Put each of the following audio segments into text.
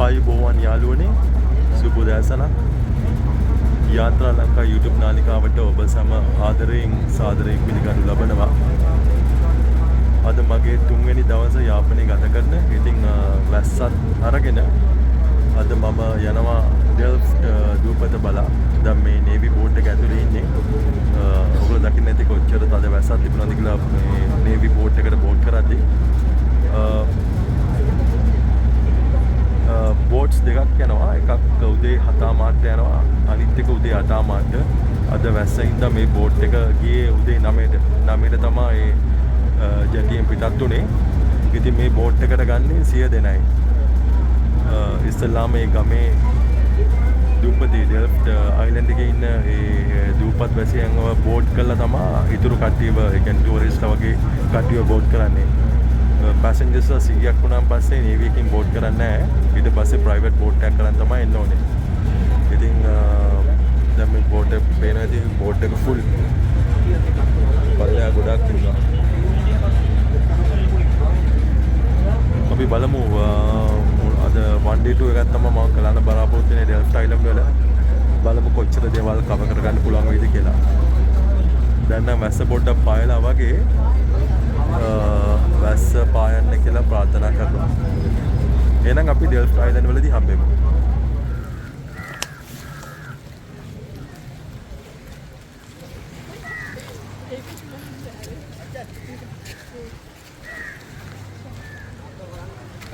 ආයුබෝවන් යාළුවනේ සුබ උදෑසනක් යාත්‍රා ලංකා YouTube නාලිකාවට ඔබ සම ආදරයෙන් සාදරයෙන් පිළිගනු ලබනවා. අද මගේ තුන්වෙනි දවස යාපනයේ ගත කරන. ඉතින් වැස්සත් අරගෙන අද මම යනවා ඩෙල්ෆ්ට් දූපත බලා. දැන් මේ නේවි බෝට් එක ඇතුලේ ඉන්නේ. ඔයගොල්ලෝ දකින්න ඇති කොච්චර තද වැස්සක් තිබුණාද කියලා මේ නේවි බෝට් එකට බෝට් කරද්දී. බෝට්ස් දෙකක් යනවා. එකක් උදේ 7 මාට යනවා. අනිත් එක උදේ 8 මාට. අද වැස්සෙන්ද මේ බෝට් එක ගියේ උදේ 9ට. 9ට තමයි ජැටියෙන් පිටත් උනේ. ඉතින් මේ බෝට් එකට ගන්නේ 100 දෙනයි. ඉස්සෙල්ලා මේ ගමේ දූපතේ ඩෙල්ෆ්ට් අයිලන්ඩ් එකේ ඉන්න ඒ දූපත් වැසියන්ව බෝට් කරලා තමයි ඊතුරු කට්ටියව ඒ කියන්නේ ටූරිස්ට්ලා වගේ කට්ටියව බෝට් කරන්නේ. පැසෙන්ජර්ස් 100ක් වුණාන් පස්සේ නේවි එකකින් බෝට් කරන්නේ නැහැ. ඊට පස්සේ ප්‍රයිවට් බෝට් එකක් කරන් තමයි එන්න ඕනේ. ඉතින් දැන් මේ බෝට් එක පේනවා. ඉතින් බෝට් එක ෆුල්. පල්ලෙහා ගොඩක් ඉන්නවා. අපි බලමු අද one day tour එකක් තමයි මම කරන්න බලාපොරොත්තු වෙන්නේ ඩෙල්ෆ්ට් අයිලන්ඩ් වල. බලමු කොච්චර දේවල් කවර් කරගන්න පුළුවන් වෙයිද කියලා. දැන් නම් වැස්ස පොඩ්ඩක් පායලා වගේ වැස්ස පායන්න කියලා ප්‍රාර්ථනා කරනවා. එහෙනම් අපි ඩෙල්ෆ්ට් අයිලන්ඩ් වලදී හම්බෙමු.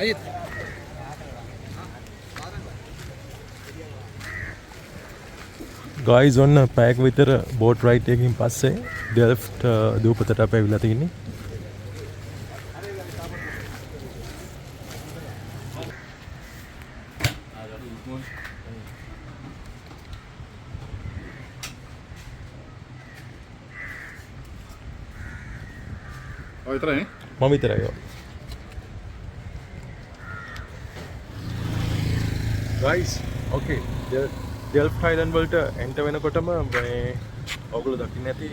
අයිත් ගයිස් ඔන්න පැයක් විතර බෝට් රයිඩ් එකකින් පස්සේ ඩෙල්ෆ්ට් දූපතට අපි ඇවිල්ලා තින්නේ. විතරයි මම විතරයි. ගයිස් ඕකේ ඩෙල්ෆ්ට් අයිලන්ඩ් වලට එන්ටර් වෙනකොටම මේ ඔයගොල්ලෝ දකින්න ඇති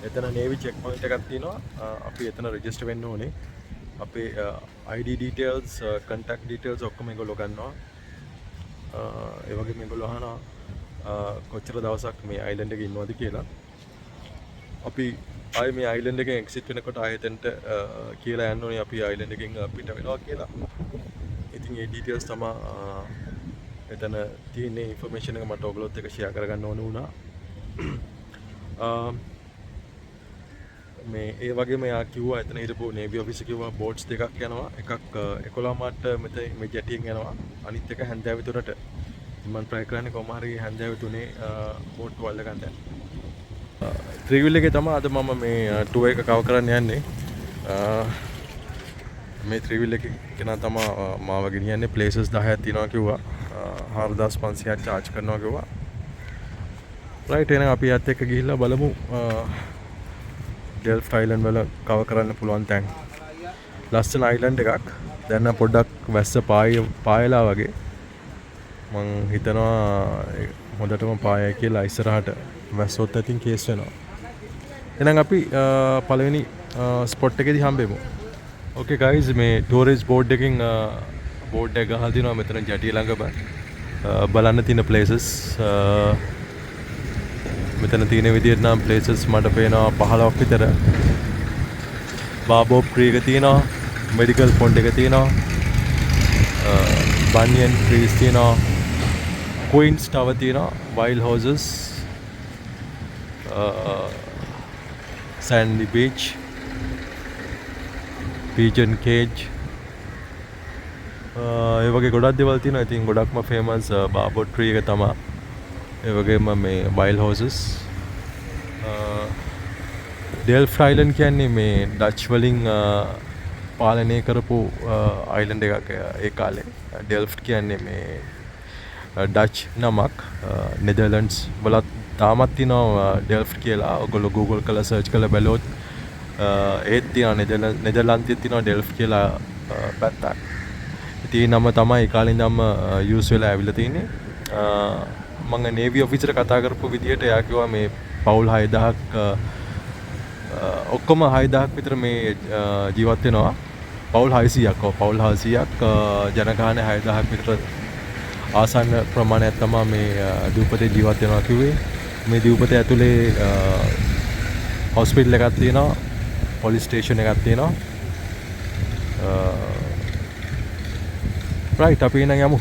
එතන නේවි චෙක් පොයින්ට් එකක් තියෙනවා. අපි එතන රෙජිස්ටර් වෙන්න ඕනේ. අපේ ID details contact details ඔක්කොම මේගොල්ලෝ ගන්නවා. ඒ වගේම මේගොල්ලෝ අහනවා කොච්චර දවසක් මේ අයිලන්ඩ් එකේ ඉන්නවද කියලා. අපි ආයේ මේ අයිලන්ඩ් එකෙන් එක්සිට් වෙනකොට ආයෙ එතනට කියලා යන්න ඕනේ අපි අයිලන්ඩ් එකෙන් පිට වෙනවා කියලා. ඉතින් ඒ ඩීටේල්ස් තමයි එතන තියෙන ඉන්ෆර්මේෂන් එක මට ඔයගොල්ලොත් එක්ක ෂෙයා කරගන්න ඕන වුණා. මේ ඒ වගේම යා කිව්වා එතන හිටපු නේවි ඔෆිසර් කිව්වා බෝට්ස් දෙකක් යනවා. එකක් 11 මාට මෙතන මේ ජැටියෙන් යනවා. අනිත් එක හැන්දෑව 3ට. මම try කරන්නේ කොහොම හරි හැන්දෑව 3 බෝට් වල ගන්න. ත්‍රිවිල් එකේ තමයි අද මම මේ ටුවර් එක කවර් කරන්න යන්නේ. මේ ත්‍රිවිල් එකේ කෙනා තමයි මාව ගෙනියන්නේ. ප්ලේසස් 10ක් තියෙනවා කිව්වා. 4500ක් charge කරනවා කිව්වා. රයිට් එහෙනම් අපි යත් එක්ක ගිහිල්ලා බලමු ඩෙල්ෆ්ට් අයිලන්ඩ් වල කවර් කරන්න පුළුවන් තැන්. ලස්සන අයිලන්ඩ් එකක්. දැන් නම් පොඩ්ඩක් වැස්ස පායලා වගේ. මං හිතනවා හොඳටම පායයි කියලා ඉස්සරහට වැස්සොත් ඇතින් කේස් වෙනවා. එහෙනම් අපි පළවෙනි ස්පොට් එකේදී හම්බෙමු. ඕකේ ගයිස් මේ ටූරිස්ට් බෝඩ් එකකින් බෝඩ් එක ගහලා තිනවා මෙතන ජැටිය ළඟම බලන්න තියෙන ප්ලේසස්. මෙතන තියෙන විදිහට නම් ප්ලේසස් මට පේනවා 15ක් විතර. බාබෝබ් ක්‍රීක් එක තියෙනවා. මෙඩිකල් පොන්ඩ් එක තියෙනවා. බනියන් ට්‍රීස් තියෙනවා. Queen's Tower තියෙනවා. Wild Horses. Sandy Beach. Pigeon Cage. ඒ වගේ ගොඩක් දේවල් තියෙනවා. ඉතින් ගොඩක්ම ෆේමස් බාබෝ ට්‍රී එක තමයි. ඒ වගේම මේ Wild Horses. ඩෙල්ෆ්ට් අයිලන්ඩ් කියන්නේ මේ ඩච් වලින් පාලනය කරපු අයිලන්ඩ් එකක් ඒ කාලේ. ඩෙල්ෆ්ට් කියන්නේ මේ ඩච් නමක්. නෙදර්ලන්ඩ්ස් වලත් තාමත් තියෙනවා ඩෙල්ෆ්ට් කියලා. ඔයගොල්ලෝ Google කරලා search කරලා බැලුවොත් ඒත් තියෙනවා නෙදර්ලන්තයේ තියෙනවා ඩෙල්ෆ්ට් කියලා පැත්තක්. ඉතින් නම තමයි ඒ කාලේ ඉඳන්ම යූස් වෙලා ඇවිල්ලා තියෙන්නේ. මම නේවි ඔෆිසර් කතා කරපු විදිහට එයා කිව්වා මේ පවුල් 6000ක් ඔක්කොම 6000ක් විතර මේ ජීවත් වෙනවා. පවුල් 600ක් පවුල් 600ක් ජනගහනය 6000ක් විතර ආසන්න ප්‍රමාණයක් තමයි මේ දූපතේ ජීවත් වෙනවා කිව්වේ. මේ දූපතේ ඇතුලේ හොස්පිටල් එකක් තියෙනවා, පොලිස් ස්ටේෂන් එකක් තියෙනවා. රයිට් අපි එන යමු.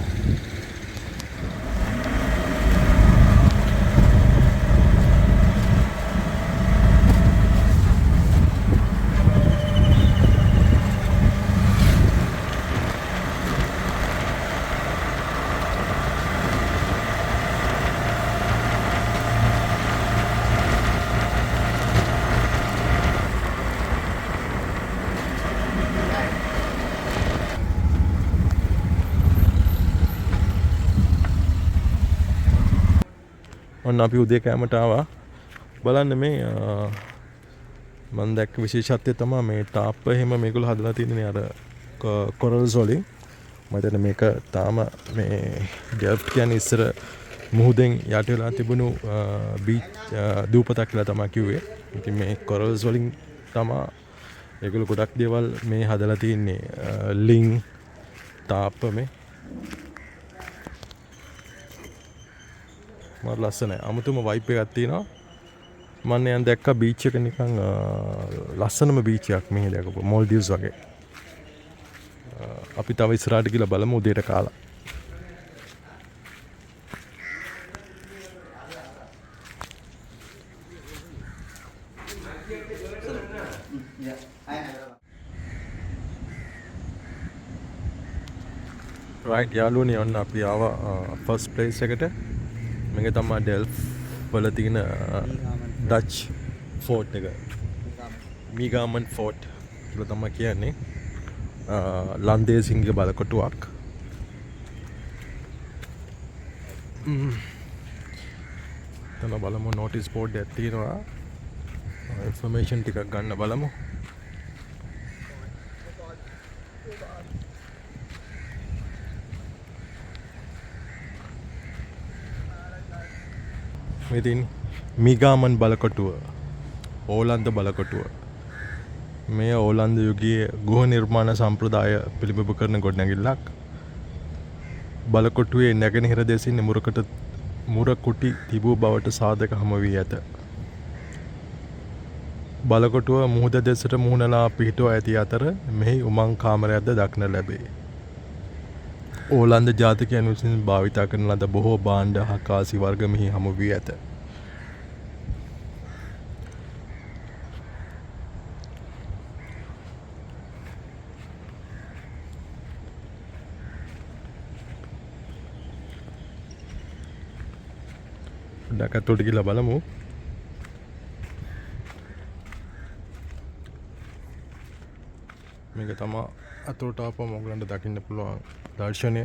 ඔන්න අපි උදේ කෑමට ආවා. බලන්න මේ මම දැක්ක විශේෂත්වය තමයි මේ තාප්ප එහෙම මේගොල්ලෝ හදලා තියෙන්නේ අර කොරල්ස් වලින්. මම හිතන්නේ මේක තාම මේ ඩෙල්ෆ්ට් කියන්නේ ඉස්සර මුහුදෙන් යට වෙලා තිබුණු බීච් දූපතක් කියලා තමයි කිව්වේ. ඉතින් මේ කොරල්ස් වලින් තමයි ඒගොල්ලෝ ගොඩක් දේවල් මේ හදලා තියෙන්නේ. ලිං තාප්ප මේ මර ලස්සනයි. අමුතුම වයිබ් එකක් තියෙනවා. මම යන් දැක්කා බීච් එක නිකන් ලස්සනම බීච් එකක් මෙහෙ දැකපුවා. මොල්ඩිව්ස් වගේ. අපි තව ඉස්සරහට ගිහලා බලමු උදේට කාලා. රයිට් යාළුවනේ ඔන්න අපි ආවා ෆස්ට් ප්ලේස් එකට. මේක තමයි ඩෙල්ෆ් වල තියෙන ඩච් ෆෝට් එක. මීගාමන් ෆෝට් කියලා තමයි කියන්නේ. ලන්දේසින්ගේ බලකොටුවක්. තන බලමු නෝටිස් බෝඩ් එකක් තියෙනවා. ඉන්ෆර්මේෂන් ටිකක් ගන්න බලමු. ඉතින් මිගාමන් බලකොටුව ඕලන්ද බලකොටුව මේ ඕලන්ද යුගයේ ගෘහ නිර්මාණ සම්ප්‍රදාය පිළිබිඹු කරන ගොඩනැගිල්ලක්. බලකොටුවේ නැගෙනහිර දෙසින් මුරකුටි තිබූ බවට සාධක හමු වී ඇත. බලකොටුව මුහුද දෙසට මුහුණලා පිහිටුවා ඇති අතර මෙහි උමං කාමරයක්ද දක්න ලැබේ. ඕලන්ද ජාතිකයන් විසින් භාවිතා කරන ලද බොහෝ භාණ්ඩ හා කාසි වර්ග මෙහි හමු වී ඇත. ඩක් අතට ගිහලා බලමු. මේක තමයි අතට ආපුවම ඔයගලන්ට දකින්න පුළුවන් දර්ශනය.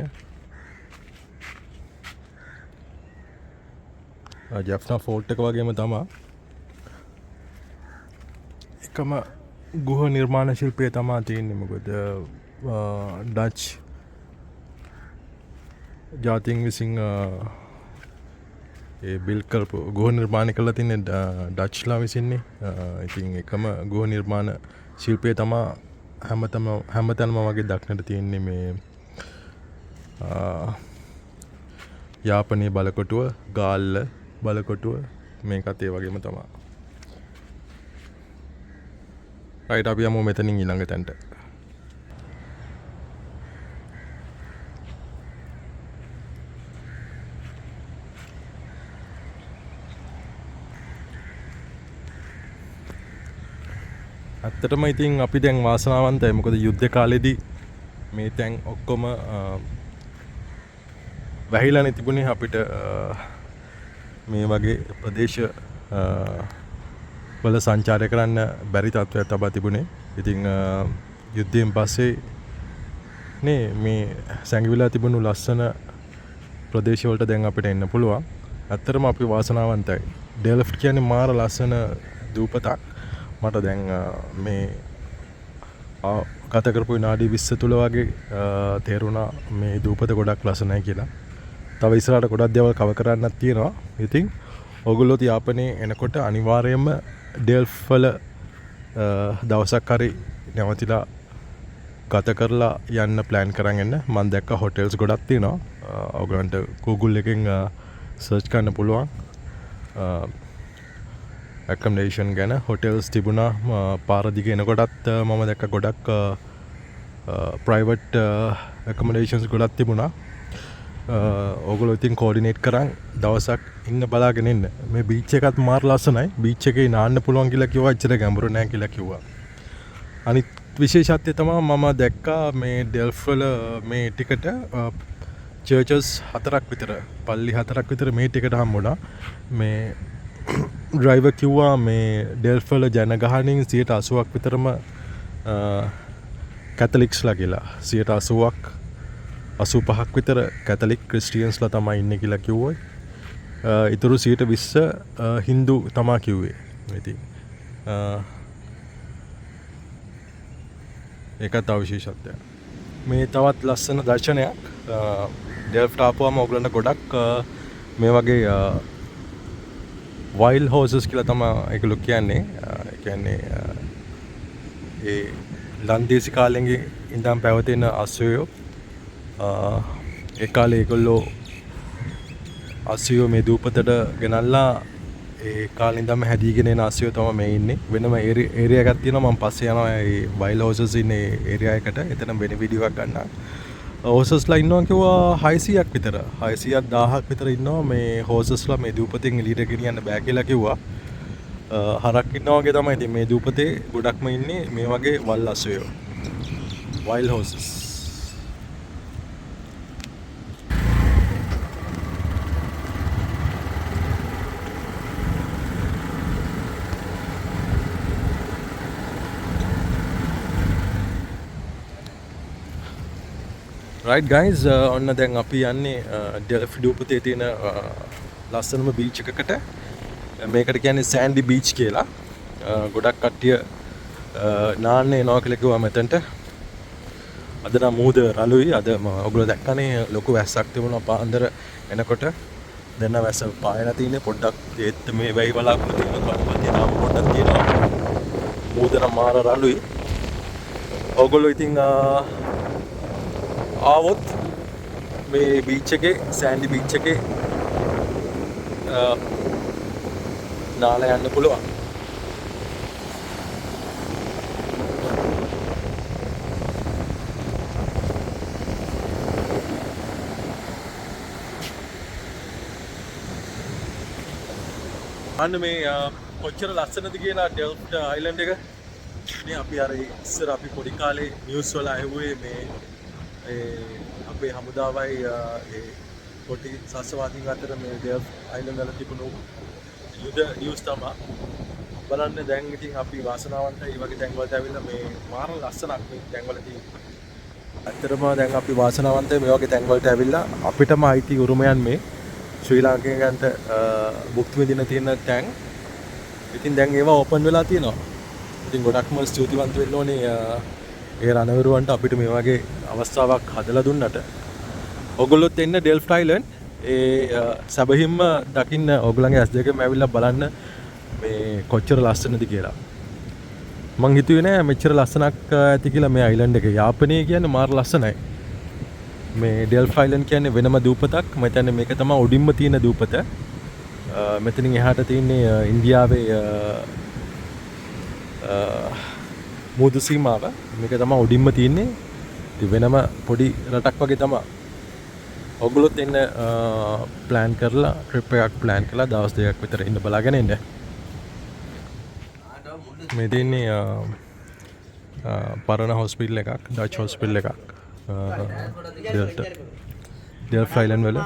ජැෆ්නා ෆෝර්ට් එක වගේම තමයි එකම ගෘහ නිර්මාණ ශිල්පය තමයි තියෙන්නේ. මොකද ඩච් ජාතීන් විසින් ඒ බිල් කරපු ගෘහ නිර්මාණ කළා තින්නේ ඩච්ලා විසින්නේ. ඉතින් එකම ගෘහ නිර්මාණ ශිල්පය තමයි හැමතැනම වගේ දක්නට තියෙන්නේ මේ යාපනයේ බලකොටුව, ගාල්ල බලකොටුව මේකත් ඒ වගේම තමයි. රයිට් අපි යමු මෙතනින් ඊළඟ තැනට. ඇත්තටම ඉතින් අපි දැන් වාසනාවන්තයි. මොකද යුද්ධ කාලෙදී මේ තැන් ඔක්කොම වැහිලානේ තිබුණේ. අපිට මේ වගේ ප්‍රදේශ වල සංචාරය කරන්න බැරි තත්ත්වයක් තබා තිබුණේ. ඉතින් යුද්ධයෙන් පස්සේ නේ මේ සැඟවිලා තිබුණු ලස්සන ප්‍රදේශවලට දැන් අපිට එන්න පුළුවන්. ඇත්තටම අපි වාසනාවන්තයි. ඩෙල්ෆ්ට් කියන්නේ මාර ලස්සන දූපතක්. මට දැන් මේ කතා කරපු විනාඩි 20 තුල වගේ තේරුණා මේ දූපත ගොඩක් ලස්සනයි කියලා. තව ඉස්සරහට ගොඩක් දේවල් කවර් කරන්නත් තියෙනවා. ඉතින් ඔයගොල්ලෝ යාපනයේ එනකොට අනිවාර්යයෙන්ම ඩෙල්ෆ් වල දවසක් හරි නැවතිලා ගත කරලා යන්න ප්ලෑන් කරන් එන්න. මම දැක්ක හොටෙල්ස් ගොඩක් තියෙනවා. ඔයගලන්ට Google එකෙන් සර්ච් කරන්න පුළුවන්. ඇකමඩේෂන් ගැන හොටෙල්ස් තිබුණා. පාර දිගේ එනකොටත් මම දැක්ක ගොඩක් ප්‍රයිවට් ඇකමඩේෂන්ස් ගොඩක් තිබුණා. ඕගොල්ලෝ ඉතින් කෝඩිනේට් කරන් දවසක් ඉන්න බලාගෙන ඉන්න. මේ බීච් එකත් මාර ලස්සනයි. බීච් එකේ නාන්න පුළුවන් කියලා කිව්වා. එච්චර ගැඹුරු නෑ කියලා කිව්වා. අනිත් විශේෂත්වය තමයි මම දැක්කා මේ ඩෙල්ෆ් වල මේ ටිකට චර්චස් 4ක් විතර, පල්ලි 4ක් විතර මේ ටිකට හම්බුණා. මේ ඩ්‍රයිවර් කිව්වා මේ ඩෙල්ෆ් වල ජනගහනයෙන් 80% විතරම කැතලික්ස්ලා කියලා. 80%ක් 85ක් විතර කැතලික් ක්‍රිස්ටියන්ස්ලා තමයි ඉන්නේ කියලා කිව්වා. ඉතුරු 20% හින්දු තමා කිව්වේ. ඉතින් ඒකත් තව විශේෂත්වයක්. මේ තවත් ලස්සන දර්ශනයක්. ඩෙල්ෆ්ට් ආපුවම ඔයගලන්ට ගොඩක් මේ වගේ වයිල්ඩ් හෝසස් කියලා තමයි ඒගොල්ලෝ කියන්නේ. ඒ කියන්නේ ඒ ලන්දේසි කාලෙන් ඉඳන් පැවතෙන අශ්වයෝ. ඒ කාලේ ඒගොල්ලෝ අශ්වයෝ මේ දූපතට ගෙනල්ලා ඒ කාලේ ඉඳන්ම හැදීගෙන එන අශ්වයෝ තමයි මේ ඉන්නේ. වෙනම ඒරියා එකක් තියෙනවා. මම පස්සේ යනවා ඒ වයිල්ඩ් හෝසස් ඉන්නේ ඒරියා එකට. එතන වෙන වීඩියෝ එකක් ගන්නවා. හෝසස්ලා ඉන්නවා කිව්වා 600ක් විතර. 600ක් 1000ක් විතර ඉන්නවා මේ හෝසස්ලා මේ දූපතෙන් එළියට ගෙනියන්න බෑ කියලා කිව්වා. හරක් ඉන්නවා වගේ තමයි. ඉතින් මේ දූපතේ ගොඩක්ම ඉන්නේ මේ වගේ වල් අශ්වයෝ. Wild horses. රයිට් ගයිස්, ඔන්න දැන් අපි යන්නේ ඩෙල්ෆ් දූපතේ තියෙන ලස්සනම බීච් එකකට. මේකට කියන්නේ සෑන්ඩි බීච් කියලා. ගොඩක් කට්ටිය නාන්න එනවා කියලා කිව්වා මෙතනට. අද නම් මුහුද රළුයි. අද ඔයගොල්ලෝ දැක්කනේ ලොකු වැස්සක් තිබුණා පාන්දර එනකොට. දැන් නම් වැස්ස පායලා තියෙන්නේ පොඩ්ඩක්. ඒත් මේ වැහි බලාපොරොත්තු තියෙනවා. කල්පතිය නාම පොඩ්ඩක් තියෙනවා. මුහුද නම් මාර රළුයි. ඔයගොල්ලෝ ඉතින් ආවොත් මේ බීච් එකේ සෑන්ඩි බීච් එකේ නාලා යන්න පුළුවන්. අන්න මේ කොච්චර ලස්සනද කියලා ඩෙල්ෆ්ට් අයිලන්ඩ් එක. මේ අපි අර ඉස්සර අපි පොඩි කාලේ නිවුස් වල අහුවේ මේ අපේ හමුදාවයි ඒ කොටි සස්වාදීන් අතර මේ ඩෙල්ෆ්ට් අයිලන්ඩ් වල තිබුණු යුද නිවුස් තමයි. බලන්න දැන් ඉතින් අපි වාසනාවන්තයි මේ වගේ තැන්වලට ඇවිල්ලා මේ මාර ලස්සනක් මේ තැන්වල තියෙනවා. ඇත්තටම දැන් අපි වාසනාවන්තයි මේ වගේ තැන්වලට ඇවිල්ලා අපිටම අයිති උරුමයන් මේ ශ්‍රී ලාංකිකයන්ට භුක්ති විඳින තියෙන තැන්. ඉතින් දැන් ඒවා ඕපන් වෙලා තියෙනවා. ඉතින් ගොඩක්ම ස්තුතිවන්ත වෙන්න ඕනේ ඒ රණවිරුවන්ට අපිට මේ වගේ අවස්ථාවක් හදලා දුන්නට. ඔයගොල්ලොත් එන්න ඩෙල්ෆ්ට් අයිලන්ඩ්. සැබවින්ම දකින්න ඔයගොල්ලන්ගේ ඇස් දෙකෙන් ඇවිල්ලා බලන්න මේ කොච්චර ලස්සනද කියලා. මං හිතුවේ නෑ මෙච්චර ලස්සනක් ඇති කියලා මේ අයිලන්ඩ් එක. යාපනයේ කියන්නේ මාර ලස්සනයි. මේ ඩෙල්ෆ්ට් අයිලන්ඩ් කියන්නේ වෙනම දූපතක්. මම හිතන්නේ මේක තමයි උඩින්ම තියෙන දූපත. මෙතනින් එහාට තියෙන්නේ ඉන්දියාවේ මුහුදු සීමාව. මේක තමයි උඩින්ම තියෙන්නේ. ඉතින් වෙනම පොඩි රටක් වගේ තමයි. ඔයගොල්ලොත් එන්න ප්ලෑන් කරලා ට්‍රිප් එකක් ප්ලෑන් කරලා දවස් දෙකක් විතර ඉන්න බලාගෙන ඉන්න. මේ තියෙන්නේ පරණ හොස්පිටල් එකක්, ඩච් හොස්පිටල් එකක්. ඩෙල්ෆ්ට් අයිලන්ඩ් වල.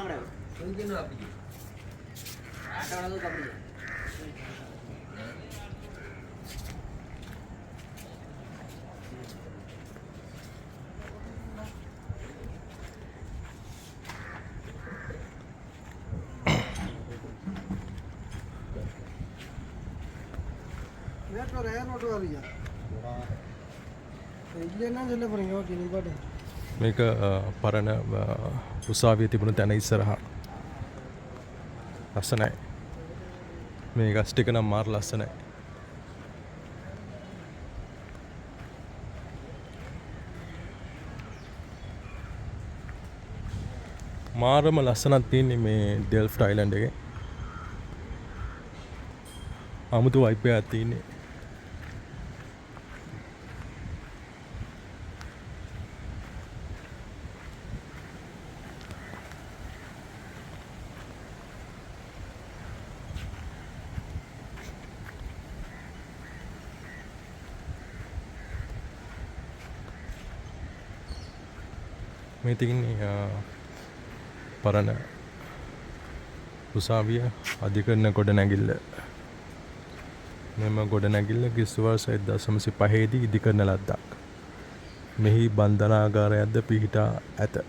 මේක පරණ උසාවිය තිබුණු තැන ඉස්සරහා. ලස්සනයි. මේ ගස් ටික නම් මාර ලස්සනයි. මාරම ලස්සනක් තියෙන්නේ මේ ඩෙල්ෆ්ට් අයිලන්ඩ් එකේ. අමුතු වයිබ් එකක් තියෙන්නේ. මේ තියෙන්නේ පරණ උසාවිය අධිකරණ ගොඩනැගිල්ල. මෙම ගොඩනැගිල්ල කිසි වර්ෂ 1905 දී ඉදිකරන ලද්දක්. මෙහි බන්ධනාගාරයක්ද පිහිටා ඇත.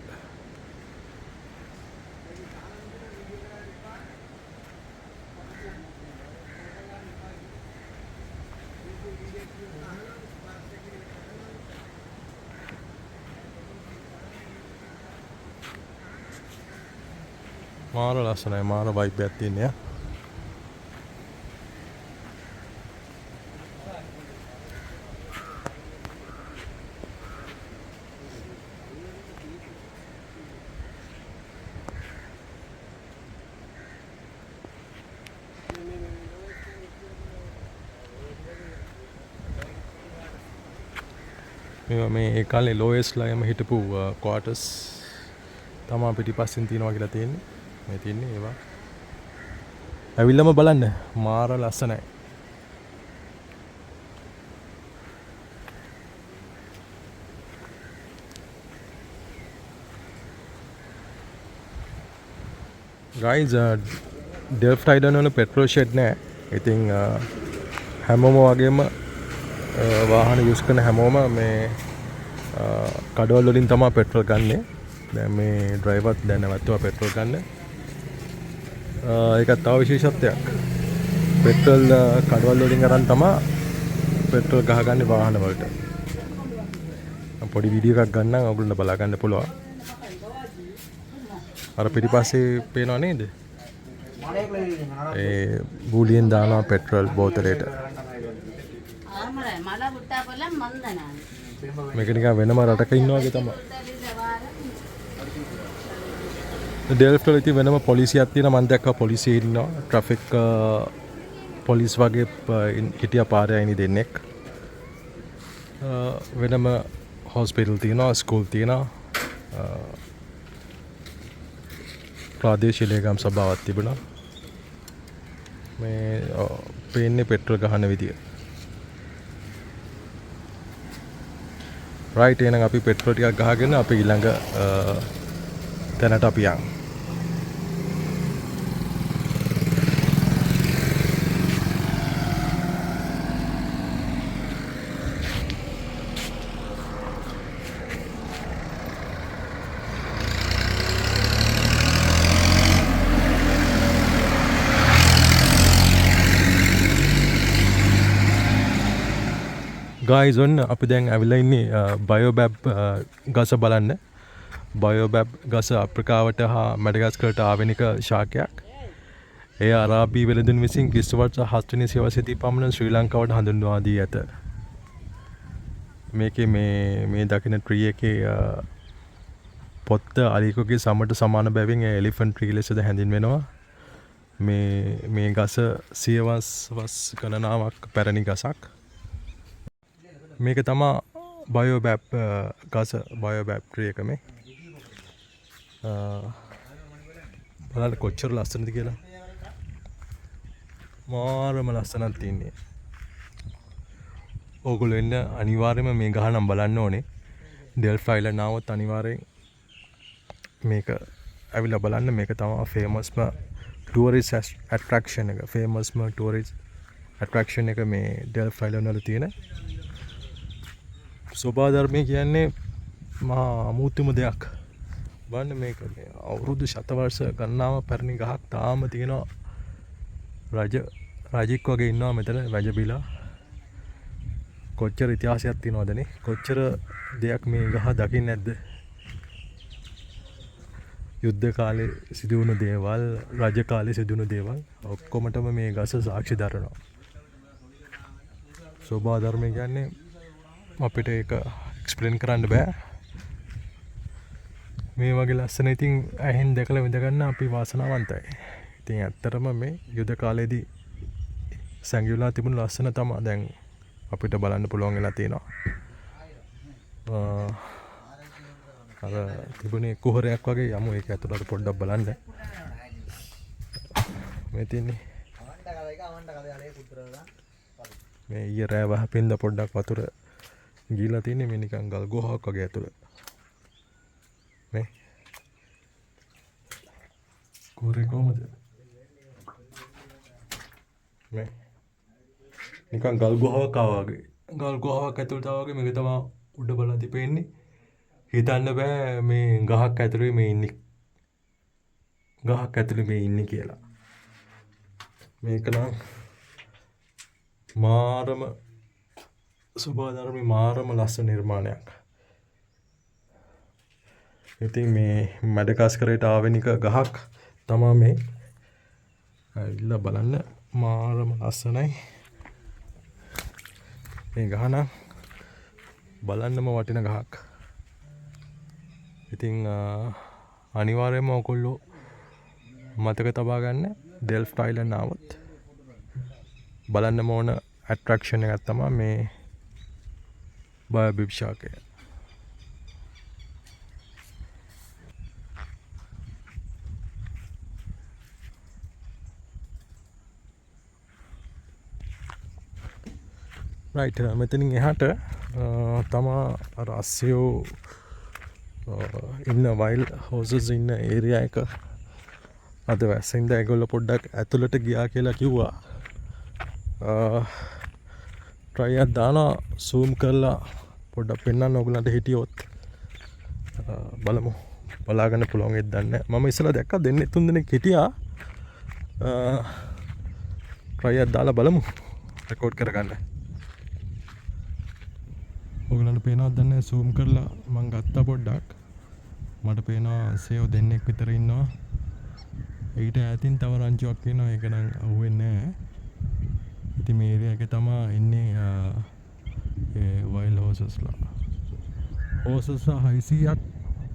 මාර ලස්සනයි මාර වයිබ් එකක් තියෙනවා. මේ ඒ කාලේ ලෝයස්ලාම හිටපු ක්වාටර්ස් තමා පිටිපස්සෙන් තියෙනවා කියලා තියෙන්නේ. මේ තියෙන්නේ ඒවා. ඇවිල්ලාම බලන්න මාර ලස්සනයි. guys ඩෙල්ෆ්ට් අයිලන්ඩ් වල පෙට්‍රල් ෂෙඩ් නැහැ. ඉතින් හැමෝම වගේම වාහන යූස් කරන හැමෝම මේ කඩවල් වලින් තමයි පෙට්‍රල් ගන්නෙ. දැන් මේ ඩ්‍රයිවර්ත් දැන් නැවතුවා පෙට්‍රල් ගන්න. ඒකත් තව විශේෂත්වයක්. පෙට්‍රල් කඩවල් වලින් අරන් තමයි පෙට්‍රල් ගහගන්නේ වාහන වලට. පොඩි වීඩියෝ එකක් ගන්නම් ඔයගොල්ලන්ට බලා ගන්න පුළුවන්. අර පිටිපස්සේ පේනව නේද? ඒ බූලියෙන් දානවා පෙට්‍රල් බෝතලයට. මේක නිකන් වෙනම රටක ඉන්නවා වගේ තමයි. ඩෙල්ෆ්ට් වල ඉතින් වෙනම පොලිසියක් තියෙනවා. මම දැක්කා පොලිසිය ඉන්නවා. ට්‍රැෆික් පොලිස් වගේ හිටියා පාරේ අයිනි දෙන්නෙක්. වෙනම හොස්පිටල් තියෙනවා, ස්කූල් තියෙනවා. ප්‍රාදේශීය ලේකම් සභාවක් තිබුණා. මේ පේන්නේ පෙට්‍රල් ගහන විදිය. රයිට් එහෙනම් අපි පෙට්‍රල් ටිකක් ගහගෙන අපි ඊළඟ තැනට අපි යන්. ගයිස් ඔන්න අපි දැන් ඇවිල්ලා ඉන්නේ බයෝබැබ් ගස බලන්න. බයෝබැබ් ගස අප්‍රිකාවට හා මැඩගස්කර්ට ආවෙනික ශාකයක්. එය අරාබි වෙළඳුන් විසින් ක්‍රිස්තු වර්ෂ 7 වෙනි සියවසේදී පමණ ශ්‍රී ලංකාවට හඳුන්වා දී ඇත. මේකේ මේ දකින ට්‍රී එකේ පොත්ත අලියෙකුගේ සමට සමාන බැවින් එලිෆන්ට් ට්‍රී ලෙසද හැඳින්වෙනවා. මේ ගස සියවස් ගණනාවක් පැරණි ගසක්. මේක තමා බයෝබැබ් ගස බයෝබැබ් ට්‍රී එක මේ. බලන්න කොච්චර ලස්සනද කියලා. මාරම ලස්සනක් තියෙන්නේ. ඕගොල්ලෝ එන්න අනිවාර්යයෙන්ම මේ ගහ නම් බලන්න ඕනේ. ඩෙල්ෆ්ට් අයිලන්ඩ් ආවොත් අනිවාර්යෙන් මේක ඇවිල්ලා බලන්න. මේක තමයි ෆේමස්ම ටූරිස්ට් ඇට්‍රැක්ෂන් එක. ෆේමස්ම ටූරිස්ට් ඇට්‍රැක්ෂන් එක මේ ඩෙල්ෆ්ට් අයිලන්ඩ් වල තියෙන. සෝබා ධර්මය කියන්නේ මහා අමුතුම දෙයක්. බලන්න මේක මේ අවුරුදු ශතවර්ෂ ගණනාවක් පැරණි ගහක් තාම තියෙනවා. රජෙක් වගේ ඉන්නවා මෙතන රජ බිලා. කොච්චර ඉතිහාසයක් තියෙනවද නේ? කොච්චර දෙයක් මේ ගහ දකින්න නැද්ද? යුද්ධ කාලේ සිදුවුණු දේවල්, රජ කාලේ සිදුවුණු දේවල් ඔක්කොමටම මේ ගස සාක්ෂි දරනවා. සෝබා ධර්මය කියන්නේ අපිට ඒක එක්ස්ප්ලේන් කරන්න බෑ. මේ වගේ ලස්සන ඉතින් ඇහෙන් දැකලා විඳගන්න අපි වාසනාවන්තයි. ඉතින් ඇත්තටම මේ යුද කාලේදී සැඟවිලා තිබුණු ලස්සන තමයි දැන් අපිට බලන්න පුළුවන් වෙලා තියෙනවා. අර තිබුණේ කුහරයක් වගේ යමු ඒක ඇතුළට පොඩ්ඩක් බලන්න. මේ තියන්නේ මේ ඊයේ රෑ වහපින්ද පොඩ්ඩක් වතුර ගිහිලා තින්නේ මේ නිකන් ගල් ගුහාවක් වගේ ඇතුළ. මේ කුහරේ කොහමද? මේ නිකන් ගල් ගුහාවක් ආවා වගේ. ගල් ගුහාවක් ඇතුළට ආවා වගේ මේක තමයි උඩ බලද්දි පේන්නේ. හිතන්න බෑ මේ ගහක් ඇතුලේ මේ ඉන්නේ. ගහක් ඇතුලේ මේ ඉන්නේ කියලා. මේක නම් මාරම සුබාධර්මී මාරම ලස්සන නිර්මාණයක්. ඉතින් මේ මැඩගස්කරේට ආවෙනික ගහක් තමයි මේ. ඇවිල්ලා බලන්න මාරම ලස්සනයි. මේ ගහ නම් බලන්නම වටින ගහක්. ඉතින් අනිවාර්යයෙන්ම ඔයගොල්ලෝ මතක තබා ගන්න ඩෙල්ෆ්ට් අයිලන්ඩ් ආවොත් බලන්නම ඕන ඇට්‍රැක්ෂන් එකක් තමයි මේ බයොබිබ් ෂාක් එක. රයිට් මෙතනින් එහාට තමා අර අස්සයෝ ඉන්න වයිල් හෝසස් ඉන්න ඒරියා එක අද වැස්සෙන්ද ඒගොල්ලෝ පොඩ්ඩක් ඇතුළට ගියා කියලා කිව්වා. try එකක් දානවා zoom කරලා පොඩ්ඩක් පෙන්වන්න ඕගලන්ට හිටියොත් බලමු බලා ගන්න පුළුවන් වෙද්ද දන්නේ නැහැ. මම ඉස්සලා දැක්කා දෙන්නේ තුන් දෙනෙක් හිටියා. try එකක් දාලා බලමු රෙකෝඩ් කරගන්න. ඔයගලන්ට පේනවද දන්නේ නැහැ zoom කරලා මම ගත්තා පොඩ්ඩක්. මට පේනවා සේව දෙන්නෙක් විතර ඉන්නවා. ඊට ඈතින් තව රංචුවක් ඉන්නවා ඒක නම් අහුවෙන්නේ නැහැ. ඉතින් මේ ඒරියා එකේ තමයි ඉන්නේ ඒ වයිල්ඩ් හෝසස්ලා. හෝසස් 600ක්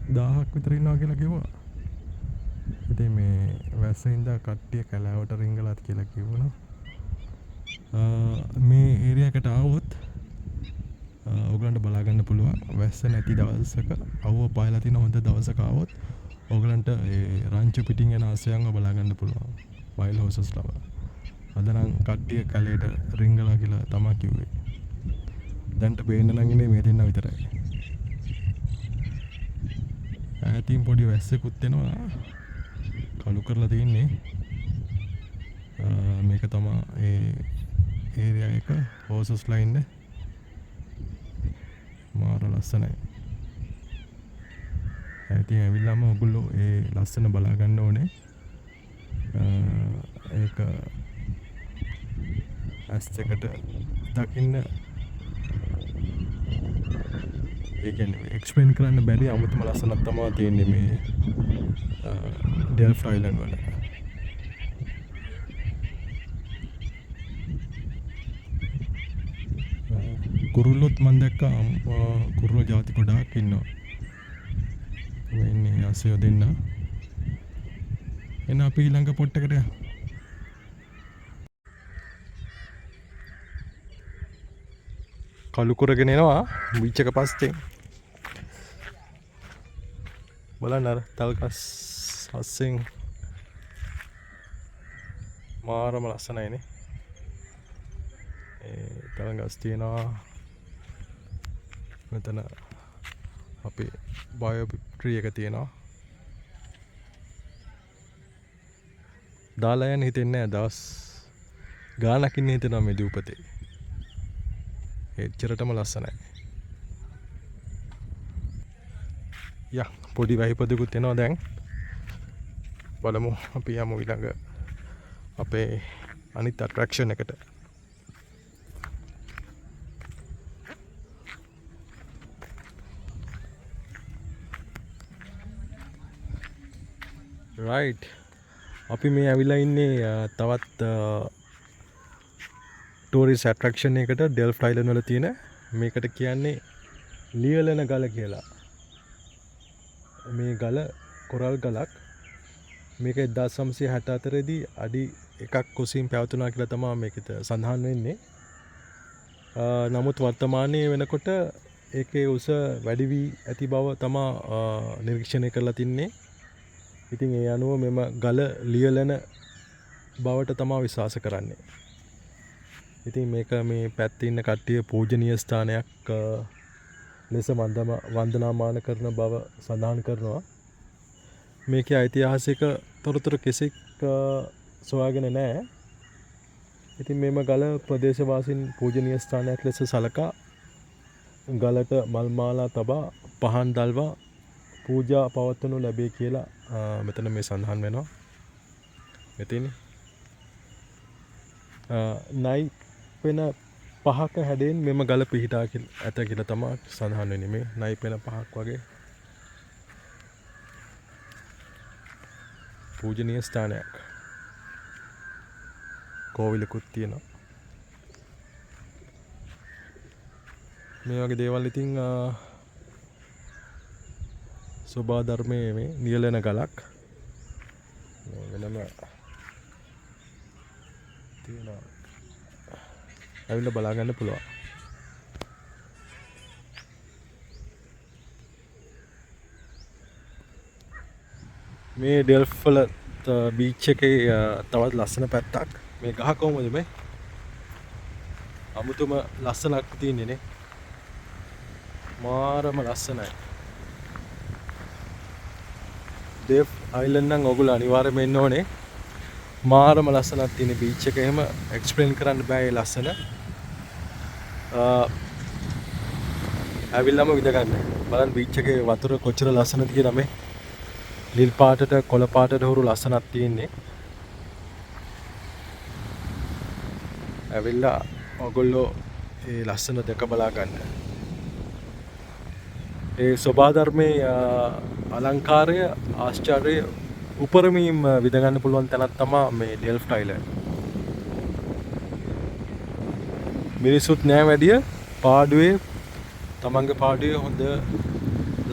1000ක් විතර ඉන්නවා කියලා කිව්වා. ඉතින් මේ වැස්සෙන්ද කට්ටිය කැලෑවට රිංගලාත් කියලා කිව්වනවා. මේ ඒරියා එකට ආවොත් ඔයගලන්ට බලා ගන්න පුළුවන් වැස්ස නැති දවසක අවුව පායලා තියෙන හොඳ දවසක ආවොත් ඔයගලන්ට ඒ රංචු පිටින් එන ආසයන්ව බලා ගන්න පුළුවන් වයිල්ඩ් හෝසස්ලා. අද නම් කට්ටිය කැලේට රිංගලා කියලා තමයි කිව්වේ. දැන්ට පේන්න නම් ඉන්නේ මේ දෙන්න විතරයි. ඈතින් පොඩි වැස්සෙකුත් එනවා. කළු කරලා තින්නේ. මේක තමයි ඒ ඒරියා එක හෝසස්ලා ඉන්නේ. මාර ලස්සනයි. ඉතින් ඇවිල්ලාම ඔයගොල්ලෝ ඒ ලස්සන බලා ගන්න ඕනේ. ඒක ඇස් එකට දකින්න ඒ කියන්නේ එක්ස්ප්ලেইন කරන්න බැරි අමුතුම ලස්සනක් තමයි තියෙන්නේ මේ ඩෙල්ෆ්ට් අයිලන්ඩ් වල. කුරුල්ලොත් මම දැක්කා කුරුල්ලෝ ಜಾති ගොඩාක් ඉන්නවා. මේ ඉන්නේ අසයෝ දෙන්න. එන අපි ඊළඟ පොට් එකට යමු. කළු කරගෙන එනවා බීච් එක පස්සේ. බලන්න අර තල්කස් අස්සෙන් මාරම ලස්සනයිනේ. ඒ තලගස් තියෙනවා. මෙතන අපේ බයොබිබ් ට්‍රී එක තියෙනවා. දාලා යන්න හිතෙන්නේ නැහැ දවස් ගානක් ඉන්න හිතෙනවා මේ දූපතේ. එච්චරටම ලස්සනයි. යා පොඩි වහිපදකුත් එනවා දැන්. බලමු අපි යමු ඊළඟ අපේ අනිත් ඇට්‍රැක්ෂන් එකට. රයිට් අපි මේ ඇවිල්ලා ඉන්නේ තවත් ටූරිස් ඇට්‍රැක්ෂන් එකට ඩෙල්ෆ්ට් අයිලන්ඩ් වල තියෙන මේකට කියන්නේ ලියලන ගල කියලා. මේ ගල කොරල් ගලක්. මේක 1964 දී අඩි 1ක් කුසින් පැවතුනා කියලා තමයි මේකෙත සඳහන් වෙන්නේ. නමුත් වර්තමානයේ වෙනකොට ඒකේ උස වැඩි වී ඇති බව තමයි නිරීක්ෂණය කරලා තින්නේ. ඉතින් ඒ අනුව මෙම ගල ලියලන බවට තමයි විශ්වාස කරන්නේ. ඉතින් මේක මේ පැත්තේ ඉන්න කට්ටිය පූජනීය ස්ථානයක් ලෙස වන්දනාමාන කරන බව සඳහන් කරනවා. මේකේ ඓතිහාසික තොරතුරු කිසික් සොයාගෙන නැහැ. ඉතින් මේම ගල ප්‍රදේශවාසීන් පූජනීය ස්ථානයක් ලෙස සලකා ගලට මල් මාලා තබා පහන් දල්වා පූජා පවත්වනු ලැබේ කියලා මෙතන මේ සඳහන් වෙනවා. මෙතන නයි පෙන පහක හැඩයෙන් මෙම ගල පිහිටා ඇත කියලා තමයි සඳහන් වෙන්නේ. මේ නයි පෙන පහක් වගේ පූජනීය ස්ථානයක්. කෝවිලකුත් තියෙනවා. මේ වගේ දේවල් ඉතින් සෝබා ධර්මයේ මේ නියැලෙන ගලක් වෙනම තියෙනවා. ඇවිල්ලා බලා ගන්න පුළුවන්. මේ ඩෙල්ෆ් වල බීච් එකේ තවත් ලස්සන පැත්තක්. මේ ගහ කොහොමද මේ? අමුතුම ලස්සනක් තියෙන්නේ නේ. මාරම ලස්සනයි. ඩෙල්ෆ් අයිලන්ඩ් නම් ඔයගොල්ලෝ අනිවාර්යයෙන්ම එන්න ඕනේ. මාරම ලස්සනක් තියෙන බීච් එක. එහෙම එක්ස්ප්ලেইন කරන්න බෑ ඒ ලස්සන. ඇවිල්ලාම විඳ ගන්න. බලන්න බීච් එකේ වතුර කොච්චර ලස්සනද කියලා මේ. නිල් පාටට කොළ පාටට හුරු ලස්සනක් තියෙන්නේ. ඇවිල්ලා ඔයගොල්ලෝ ඒ ලස්සන දෙක බලා ගන්න. ඒ සෝබා ධර්මයේ අලංකාරය ආශ්චර්ය උපරිමයෙන් විඳ ගන්න පුළුවන් තැනක් තමයි මේ ඩෙල්ෆ්ට් අයිලන්ඩ්. මිනිසුත් නෑ වැඩිය පාඩුවේ තමන්ගේ පාඩුවේ හොඳ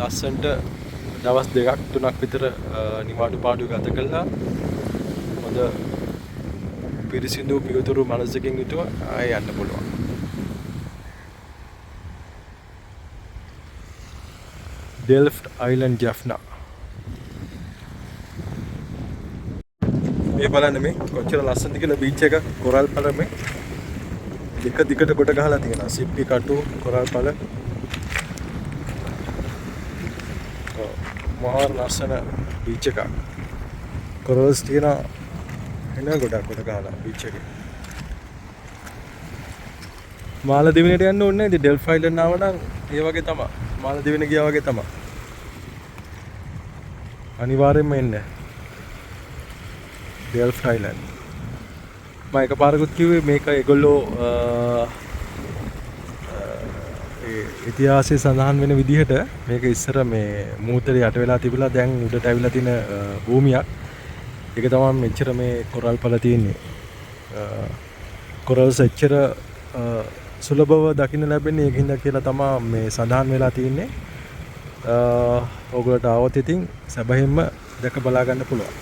ලස්සනට දවස් 2ක් 3ක් විතර නිවාඩු පාඩුව ගත කළා. හොඳ පිරිසිදු පියුතුරු මනසකින් යුතුව ආයෙ යන්න පුළුවන්. Delft island Jaffna. මේ බලන්න මේ කොච්චර ලස්සනද කියලා බීච් එක. කොරල් පල මේ එක දිගට කොට ගහලා තියෙනවා. සිප්පි කටු කොරල් පල. මහා ලස්සන බීච් එකක්. කොරල්ස් තියෙන එන ගොඩක් කොට ගහලා බීච් එකේ. මාලදිවයිනට යන්න ඕනේ නැහැ. ඉතින් ඩෙල්ෆ් අයිලන්ඩ් ආව නම් ඒ වගේ තමයි. මාලදිවයින ගියා වගේ තමයි. අනිවාර්යෙන්ම එන්න. Delft island. මම එකපාරකුත් කිව්වේ මේක ඒගොල්ලෝ ඉතිහාසයේ සඳහන් වෙන විදිහට මේක ඉස්සර මේ මූතරේ යට වෙලා තිබිලා දැන් උඩට ඇවිල්ලා තියෙන භූමියක්. ඒක තමයි මෙච්චර මේ කොරල් පල තියෙන්නේ. කොරල්ස් එච්චර සුලභව දකින්න ලැබෙන්නේ ඒකින්ද කියලා තමයි මේ සඳහන් වෙලා තියෙන්නේ. ඔයගොල්ලන්ට ආවොත් ඉතින් සැබෑම දැක බලා ගන්න පුළුවන්.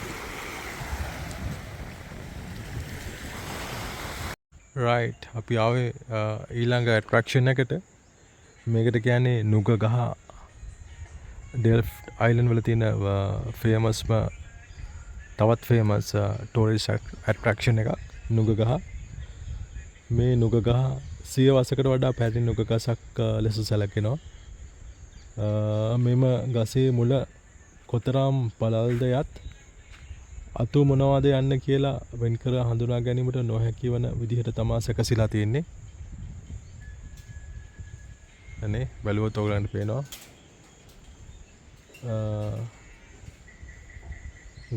රයිට්, අපි ආවේ ඊළඟ ඇට්‍රැක්ෂන් එකට. මේකට කියන්නේ නුග ගහ. ඩෙල්ෆ්ට් අයිලන්ඩ් වල තියෙන ෆේමස්ම තවත් ෆේමස් ටූරිස්ට් ඇට්‍රැක්ෂන් එකක් නුග ගහ. මේ නුග ගහ 100 වසරකට වඩා පැරණි නුග ගසක් ලෙස සැලකෙනවා. මෙම ගසේ මුල කොතරම් පළල්ද යත් අතු මොනවද යන්න කියලා වෙන්කර හඳුනා ගැනීමට නොහැකි වන විදිහට තමයි සැකසීලා තියෙන්නේ. අනේ බැලුවොත් ඔයගලන්ට පේනවා.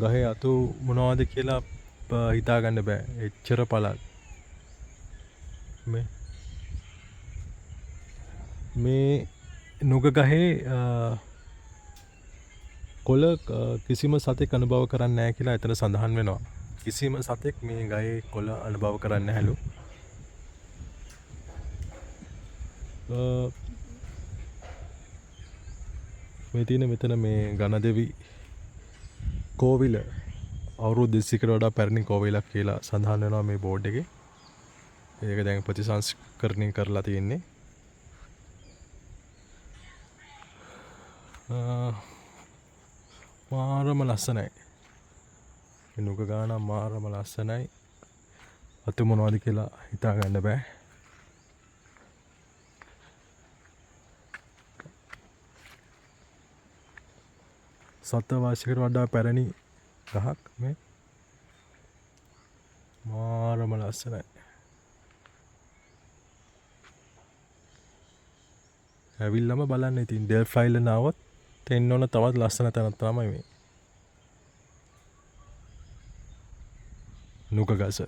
ගහේ අතු මොනවද කියලා හිතා ගන්න බෑ. එච්චර පළල්. මේ නුග ගහේ කොළ කිසිම සතෙක් අනුභව කරන්නේ නැහැ කියලා එතන සඳහන් වෙනවා. කිසිම සතෙක් මේ ගහේ කොළ අනුභව කරන්නේ නැහැලු. මේ තියෙන මෙතන මේ ගණදෙවි කෝවිල අවුරුදු 200කට වඩා පැරණි කෝවිලක් කියලා සඳහන් වෙනවා මේ බෝඩ් එකේ. ඒක දැන් ප්‍රතිසංස්කරණය කරලා තියෙන්නේ. මාරම ලස්සනයි. නුග ගාන මාරම ලස්සනයි. අතු මොනවද කියලා හිතා ගන්න බෑ. සත වර්ෂයකට වඩා පැරණි ගහක් මේ. මාරම ලස්සනයි. ඇවිල්ලාම බලන්න ඉතින් ඩෙල්ෆ්ට් අයිලන්ඩ් ආවොත් තෙන්න ඕන තවත් ලස්සන තැනක් තමයි මේ. නුග ගස.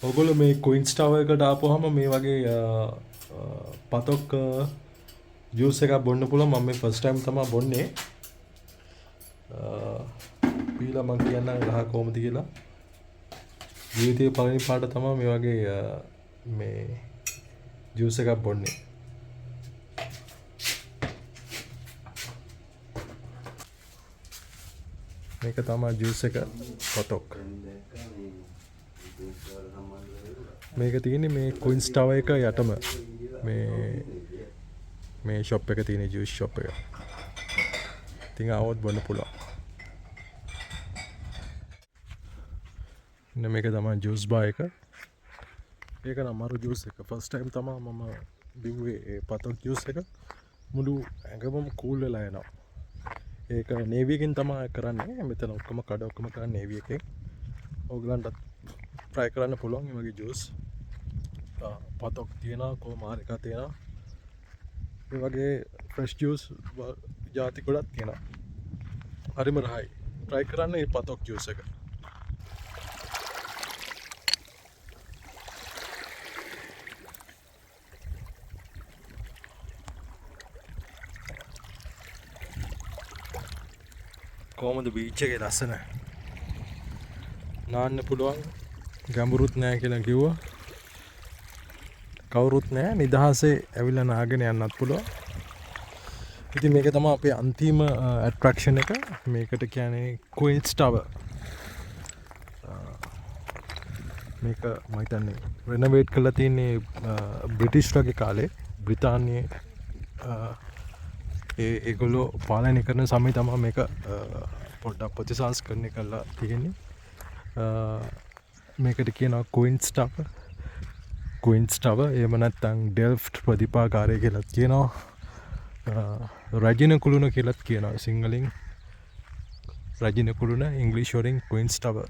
ඔගොල්ලෝ මේ ක්වීන්ස් ටවර් එකට ආපුවාම මේ වගේ පතොක් ජූස් එකක් බොන්න පුළුවන්. මම මේ ෆස්ට් ටයිම් තමයි බොන්නේ. පීලා මම කියන්නම් ගහ කොහොමද කියලා. ජීවිතේ පළවෙනි පාට තමයි මේ වගේ මේ ජූස් එකක් බොන්නේ. මේක තමයි ජූස් එක පතොක්. මේක තියෙන්නේ මේ ක්වීන්ස් ටවර් එක යටම මේ ෂොප් එක තියෙන ජූස් ෂොප් එක. ඉතින් ආවොත් බොන්න පුළුවන්. මේක තමයි ජූස් බාර් එක. ඒක නම් අමාරු ජූස් එක. ෆස්ට් ටයිම් තමයි මම බිව්වේ ඒ පතොක් ජූස් එක. මුළු ඇඟම කූල් වෙලා යනවා. ඒක නේවි එකෙන් තමයි කරන්නේ. මෙතන ඔක්කොම කඩ ඔක්කොම කරන්නේ නේවි එකෙන්. ඕගලන්ට try කරන්න පුළුවන් මේ වගේ ජූස්. පතොක් තියෙනවා, කොමාරිකා තියෙනවා. මේ වගේ ෆ්‍රෙෂ් ජූස් ජාති ගොඩක් තියෙනවා. හරිම රහයි. try කරන්න මේ පතොක් ජූස් එක. කොහොමද බීච් එකේ ලස්සන. නාන්න පුළුවන්. ගැඹුරුත් නෑ කියලා කිව්වා. කවුරුත් නෑ, නිදහසේ ඇවිල්ලා නාගෙන යන්නත් පුළුවන්. ඉතින් මේක තමයි අපේ අන්තිම ඇට්‍රැක්ෂන් එක. මේකට කියන්නේ ක්වීන්ස් ටවර්. මේක මම හිතන්නේ රෙනොවේට් කරලා තියෙන්නේ බ්‍රිටිෂ්ලගේ කාලේ. බ්‍රිතාන්‍යයේ ඒගොල්ලෝ පාලනය කරන සමය තමයි මේක පොඩ්ඩක් ප්‍රතිසංස්කරණය කරලා තියෙන්නේ. මේකට කියනවා ක්වීන්ස් ටවර්. ක්වීන්ස් ටවර් එහෙම නැත්නම් ඩෙල්ෆ්ට් ප්‍රතිපාකාරය කියලාත් කියනවා. රජින කුළුණ කියලාත් කියනවා සිංහලෙන්. රජින කුළුණ ඉංග්‍රීසි වලින් ක්වීන්ස් ටවර්.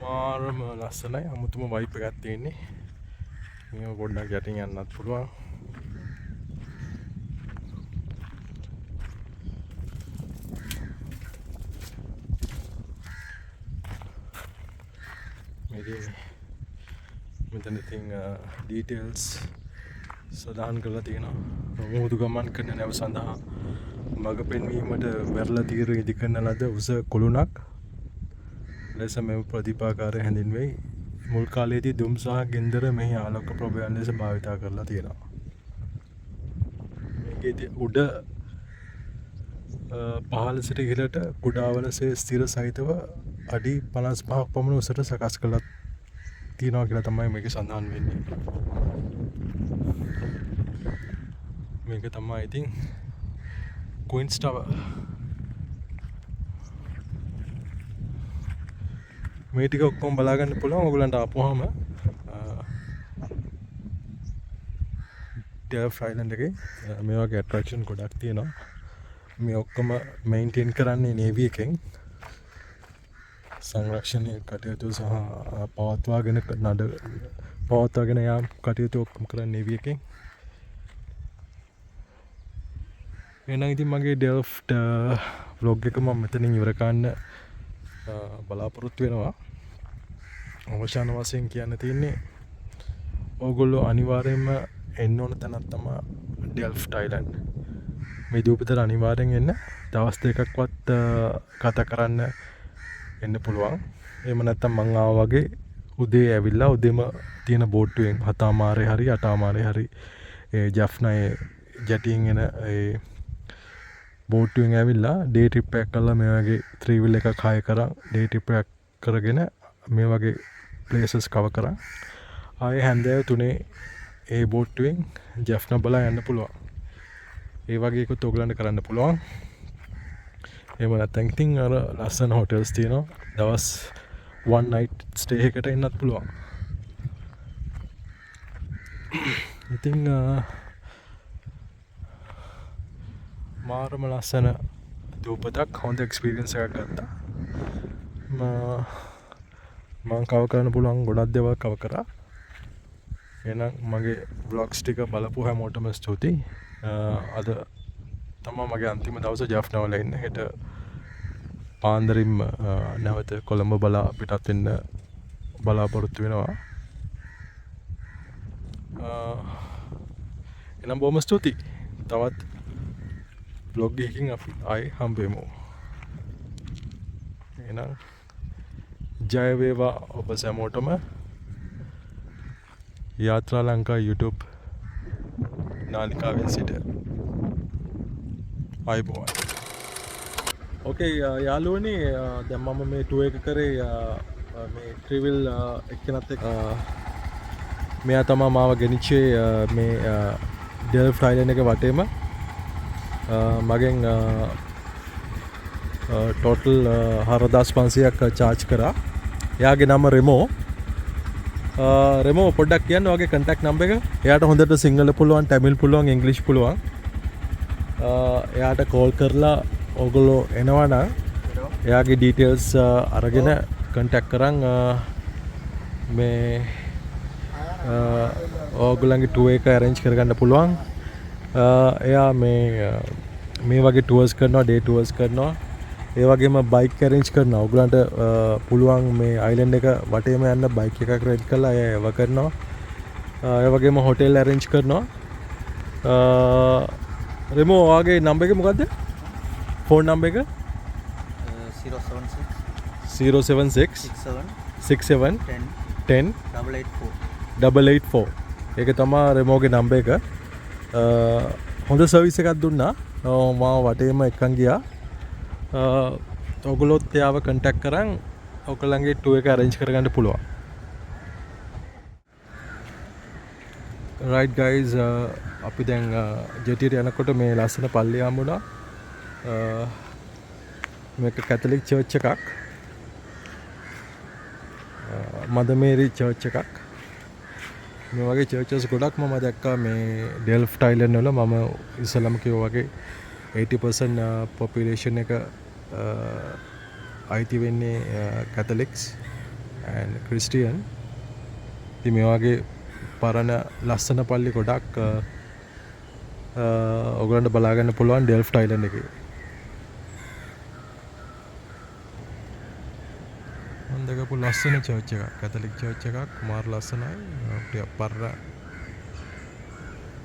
මාරම ලස්සනයි. අමුතුම වයිබ් එකක් තියෙන්නේ. මේක පොඩ්ඩක් යටින් යන්නත් පුළුවන්. මෙතන ඉතින් ඩීටේල්ස් සඳහන් කරලා තියෙනවා. මුහුදු ගමන් කරන නැව සඳහා මඟ පෙන්වීමට වැරලා තීරු ඉදි කරන ලද උස කුළුණක් ලෙස මෙම ප්‍රතිපාකාරය හැඳින්වෙයි. මුල් කාලයේදී දුම් සහ ගින්දර මෙහි ආලෝක ප්‍රභයන් ලෙස භාවිතා කරලා තියෙනවා. මේකේ උඩ පහළ සිට ඉහළට කුඩාවලසේ ස්ථිර සහිතව අඩි 55ක් පමණ උසට සකස් කළා තියෙනවා කියලා තමයි මේක සඳහන් වෙන්නේ. මේක තමයි ඉතින් ක්වීන්ස් ටවර්. මේ ටික ඔක්කොම බලා ගන්න පුළුවන් ඔයගලන්ට ආපුවාම ඩෙල්ෆ්ට් අයිලන්ඩ් එකේ මේ වගේ ඇට්‍රැක්ෂන් ගොඩක් තියෙනවා. මේ ඔක්කොම මේන්ටේන් කරන්නේ නේවි එකෙන්. සංරක්ෂණය කටයුතු සහ පවත්වාගෙන යාම් කටයුතු ඔක්කොම කරන්නේ නේවි එකෙන්. එහෙනම් ඉතින් මගේ ඩෙල්ෆ්ට් vlog එක මම මෙතනින් ඉවර කරන්න බලාපොරොත්තු වෙනවා. අවසාන වශයෙන් කියන්න තියෙන්නේ ඕගොල්ලෝ අනිවාර්යයෙන්ම එන්න ඕන තැනක් තමයි ඩෙල්ෆ්ට් අයිලන්ඩ්. මේ දූපතට අනිවාර්යෙන් එන්න. දවස් දෙකක්වත් ගත කරන්න එන්න පුළුවන්. එහෙම නැත්නම් මං ආවා වගේ උදේ ඇවිල්ලා උදේම තියෙන බෝට්ටුවෙන් 7:00 හරි 8:00 හරි ඒ ජෆ්නා ජැටියෙන් එන ඒ බෝට්ටුවෙන් ඇවිල්ලා ඩේ ට්‍රිප් එකක් කරලා මේ වගේ 3 wheel එකක් හය කරන් ඩේ ට්‍රිප් එකක් කරගෙන මේ වගේ ප්ලේසස් කවර් කරන් ආයේ හැන්දෑව 3 ඒ බෝට්ටුවෙන් ජෆ්නා බලා යන්න පුළුවන්. ඒ වගේ එකත් ඔයගලන්ට කරන්න පුළුවන්. එහෙම නැත්නම් ඉතින් අර ලස්සන හොටෙල්ස් තියෙනවා. දවස් 1 night stay එකකට එන්නත් පුළුවන්. ඉතින් මාරම ලස්සන දූපතක් හොඳ එක්ස්පීරියන්ස් එකක් ගත්තා. මම කව කරන්න පුළුවන් ගොඩක් දේවල් කව කරා. එහෙනම් මගේ vlogs ටික බලපු හැමෝටම ස්තුතියි. අද තමයි මගේ අන්තිම දවස ජෆ්නා වල ඉන්න. හෙට පාන්දරින්ම නැවත කොළඹ බලා පිටත් වෙන්න බලාපොරොත්තු වෙනවා. එනම් බොහොම ස්තුතියි. තවත් vlog එකකින් අපි ආයේ හම්බෙමු. එහෙනම් ජය වේවා ඔබ සැමෝටම. යාත්‍රා ලංකා YouTube නාලිකාවෙන් සිට අයබෝවන්. ඕකේ යාළුවනේ දැන් මම මේ ටුවර් එක කරේ මේ ට්‍රිවිල් එක්කෙනත් එක්ක මෙයා තමයි මාව ගෙනිච්චේ මේ ඩෙල්ෆ්ට් අයිලන්ඩ් එක වටේම මගෙන් ටෝටල් 4500ක් චාර්ජ් කරා. එයාගේ නම රෙමෝ. රෙමෝ පොඩ්ඩක් කියන්න වගේ කන්ටැක්ට් නම්බර් එක. එයාට හොඳට සිංහල පුළුවන්, තමිල් පුළුවන්, ඉංග්‍රීසි පුළුවන්. එයාට කෝල් කරලා ඔයගොල්ලෝ එනවා නම් එයාගේ ඩීටේල්ස් අරගෙන කන්ටැක්ට් කරන් මේ ඔයගොල්ලන්ගේ ටුවර් එක arrange කරගන්න පුළුවන්. එයා මේ වගේ ටුවර්ස් කරනවා, ඩේ ටුවර්ස් කරනවා. ඒ වගේම බයික් arrange කරනවා. ඔයගොල්ලන්ට පුළුවන් මේ අයිලන්ඩ් එක වටේම යන්න බයික් එකක් රෙන්ට් කරලා එයා ඒව කරනවා. ඒ වගේම හොටෙල් arrange කරනවා. රෙමෝ ඔයාගේ නම්බර් එක මොකද්ද? ෆෝන් නම්බර් එක 076 67 10 884. ඒක තමයි රෙමෝගේ නම්බර් එක. හොඳ සර්විස් එකක් දුන්නා. මම වටේම එක්කන් ගියා. ඔයගොල්ලොත් එයාව කන්ටැක්ට් කරන් ඔයගොල්ලන්ගේ ටුවර් එක arrange කරගන්න පුළුවන්. Right guys, අපි දැන් ජෙටියට යනකොට මේ ලස්සන පල්ලිය හම්බුණා. මේක කැතලික් චර්ච් එකක්. මදර් මේරි චර්ච් එකක්. මේ වගේ චර්චස් ගොඩක් මම දැක්කා මේ ඩෙල්ෆ්ට් අයිලන්ඩ් වල. මම ඉස්සලම කිව්වා වගේ 80% පොපියුලේෂන් එක අයිති වෙන්නේ කැතලික්ස් and ක්‍රිස්ටියන්. ඉතින් මේ වගේ පරණ ලස්සන පල්ලි ගොඩක් ඔයගොල්ලන්ට බලා ගන්න පුළුවන් ඩෙල්ෆ්ට් අයිලන්ඩ් එකේ. මම දැකපු ලස්සන චර්ච් එකක්, කැතලික් චර්ච් එකක්. මාර ලස්සනයි. ටිකක් පරණ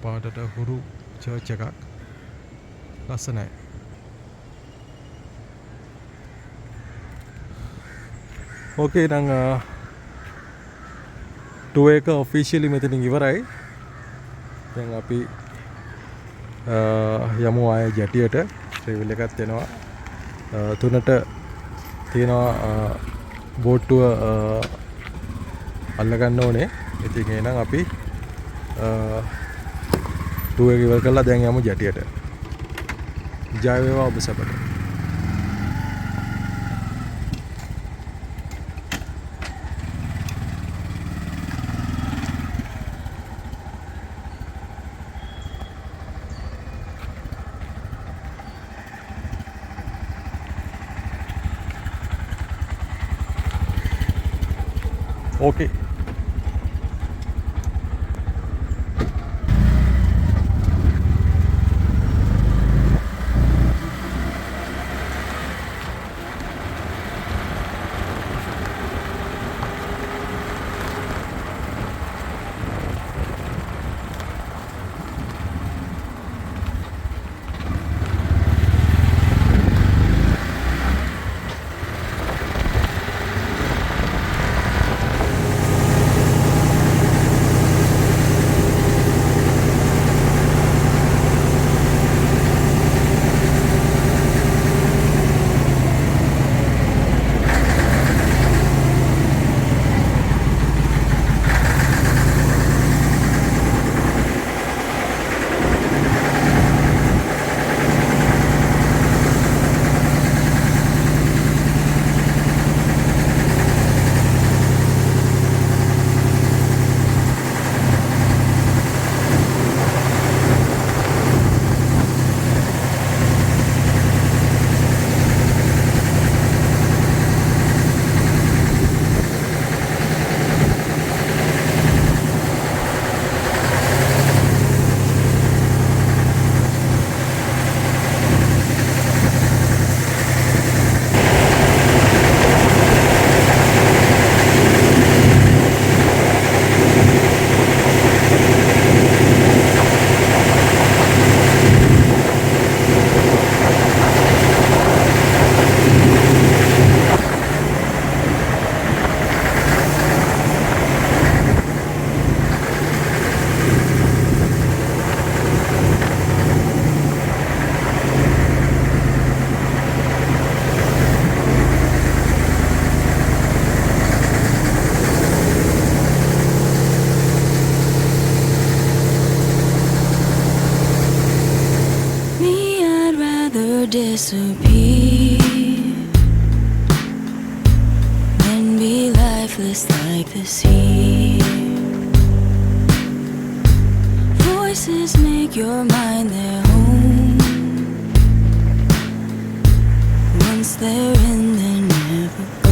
පාටට හුරු චර්ච් එකක්. ලස්සනයි. ඕකේ නම් ටුවර් එක ඔෆිෂියලි මෙතනින් ඉවරයි. දැන් අපි යමු ආයේ ජැටියට. ට්‍රැවල් එකක් එනවා. 3ට තියෙනවා බෝට්ටුව අල්ලගන්න ඕනේ. ඉතින් එහෙනම් අපි ටුවර් එක ඉවර කරලා දැන් යමු ජැටියට. ජය වේවා ඔබ සැමට. Okay. Disappear and be lifeless like the sea. Voices make your mind their home. Once they're in, they're never gone.